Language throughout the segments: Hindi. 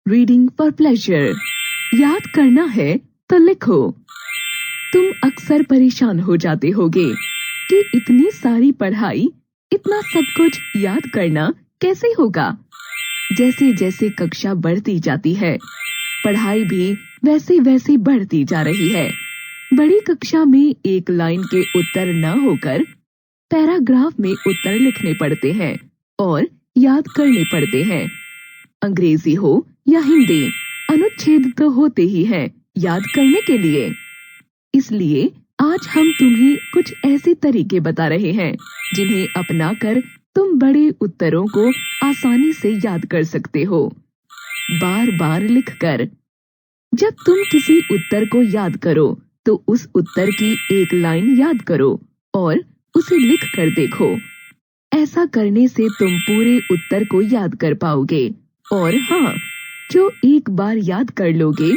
Reading for pleasure. याद करना है तो लिखो। तुम अक्सर परेशान हो जाते होगे कि इतनी सारी पढ़ाई, इतना सब कुछ याद करना कैसे होगा। जैसे जैसे कक्षा बढ़ती जाती है, पढ़ाई भी वैसे वैसे बढ़ती जा रही है। बड़ी कक्षा में एक लाइन के उत्तर न होकर पैराग्राफ में उत्तर लिखने पड़ते हैं और याद करने पड़ते हैं। अंग्रेजी हो या हिंदी, अनुच्छेद तो होते ही हैं याद करने के लिए। इसलिए आज हम तुम्हें कुछ ऐसे तरीके बता रहे हैं जिन्हें अपनाकर तुम बड़े उत्तरों को आसानी से याद कर सकते हो, बार बार लिखकर। जब तुम किसी उत्तर को याद करो तो उस उत्तर की एक लाइन याद करो और उसे लिख कर देखो। ऐसा करने से तुम पूरे उत्तर को याद कर पाओगे। और हाँ, जो एक बार याद कर लोगे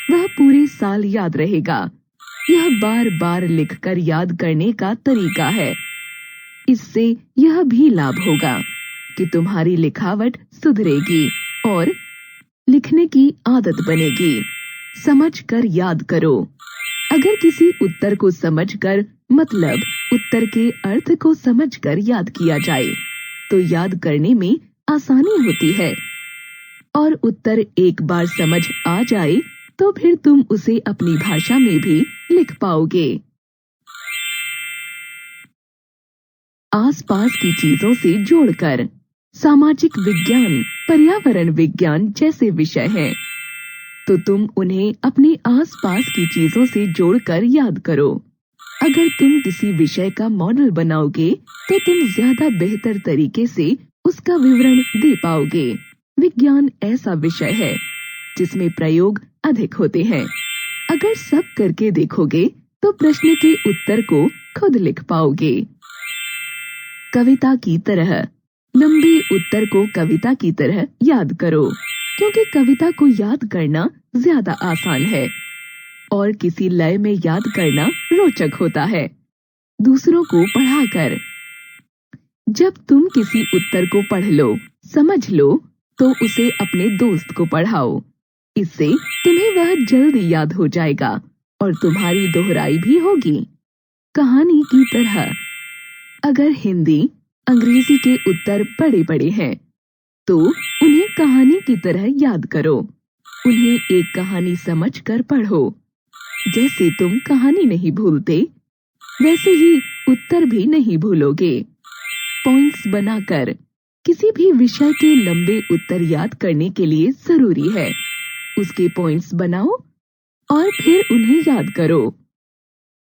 वह पूरे साल याद रहेगा। यह बार बार लिखकर याद करने का तरीका है। इससे यह भी लाभ होगा कि तुम्हारी लिखावट सुधरेगी और लिखने की आदत बनेगी। समझकर याद करो। अगर किसी उत्तर को समझकर, मतलब उत्तर के अर्थ को समझकर याद किया जाए तो याद करने में आसानी होती है। और उत्तर एक बार समझ आ जाए तो फिर तुम उसे अपनी भाषा में भी लिख पाओगे। आसपास की चीजों से जोड़कर। सामाजिक विज्ञान, पर्यावरण विज्ञान जैसे विषय हैं, तो तुम उन्हें अपने आसपास की चीजों से जोड़कर याद करो। अगर तुम किसी विषय का मॉडल बनाओगे तो तुम ज्यादा बेहतर तरीके से उसका विवरण दे पाओगे। विज्ञान ऐसा विषय है जिसमें प्रयोग अधिक होते हैं। अगर सब करके देखोगे तो प्रश्न के उत्तर को खुद लिख पाओगे। कविता की तरह। लंबे उत्तर को कविता की तरह याद करो, क्योंकि कविता को याद करना ज्यादा आसान है और किसी लय में याद करना रोचक होता है, दूसरों को पढ़ाकर। जब तुम किसी उत्तर को पढ़ लो, समझ लो, तो उसे अपने दोस्त को पढ़ाओ। इससे तुम्हें वह जल्दी याद हो जाएगा और तुम्हारी दोहराई भी होगी। कहानी की तरह। अगर हिंदी, अंग्रेजी के उत्तर बड़े बड़े हैं तो उन्हें कहानी की तरह याद करो। उन्हें एक कहानी समझकर पढ़ो। जैसे तुम कहानी नहीं भूलते, वैसे ही उत्तर भी नहीं भूलोगे। पॉइंट्स बनाकर। किसी भी विषय के लंबे उत्तर याद करने के लिए जरूरी है उसके पॉइंट्स बनाओ और फिर उन्हें याद करो।